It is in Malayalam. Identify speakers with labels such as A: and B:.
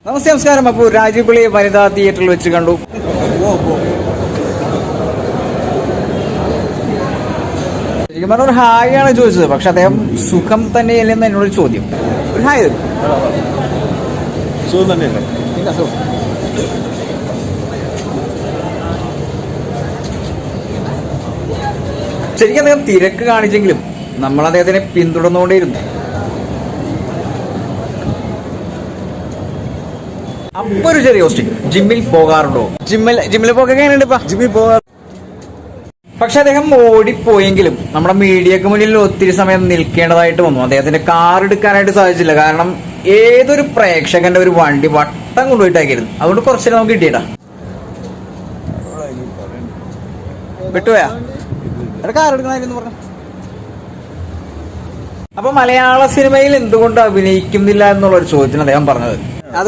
A: നമസ്കാരം. അപ്പോൾ രാജീവ് വനിതാ തിയേറ്ററിൽ വെച്ച് കണ്ടു. ശരിക്കും പറഞ്ഞ ഒരു ഹായ് ആണ് ചോദിച്ചത്, പക്ഷെ അദ്ദേഹം സുഖം തന്നെയല്ലെന്ന് എന്നോട് ചോദ്യം. ഒരു ഹായ്
B: സുഖം തന്നെയല്ലേ?
A: ശരിക്കും അദ്ദേഹം തിരക്ക് കാണിച്ചെങ്കിലും നമ്മൾ അദ്ദേഹത്തിനെ പിന്തുടർന്നുകൊണ്ടേയിരുന്നു. അപ്പൊ ഒരു ചെറിയ ക്വസ്റ്റ്യൻ, ജിമ്മിൽ പോകാറുണ്ടോ? ജിമ്മിൽ പോകാൻ എങ്ങനെയുണ്ട്?
B: ജിമ്മിൽ പോകാൻ.
A: പക്ഷെ അദ്ദേഹം ഓടിപ്പോയെങ്കിലും നമ്മുടെ മീഡിയക്ക് മുന്നിൽ ഒത്തിരി സമയം നിൽക്കേണ്ടതായിട്ട് വന്നു. അദ്ദേഹത്തിന്റെ കാർ എടുക്കാനായിട്ട് സാധിച്ചില്ല. കാരണം ഏതൊരു പ്രേക്ഷകന്റെ ഒരു വണ്ടി വട്ടം കൊണ്ടുപോയിട്ടാക്കിയിരുന്നു. അതുകൊണ്ട് കുറച്ചേരം നമുക്ക് കിട്ടിയടാ. വിട്ടുപോയാ കാർ എടുക്കണമെന്ന് പറഞ്ഞു. അപ്പൊ മലയാള സിനിമയിൽ എന്തുകൊണ്ട് അഭിനയിക്കുന്നില്ല എന്നുള്ളൊരു ചോദ്യത്തിന് അദ്ദേഹം പറഞ്ഞത് അത്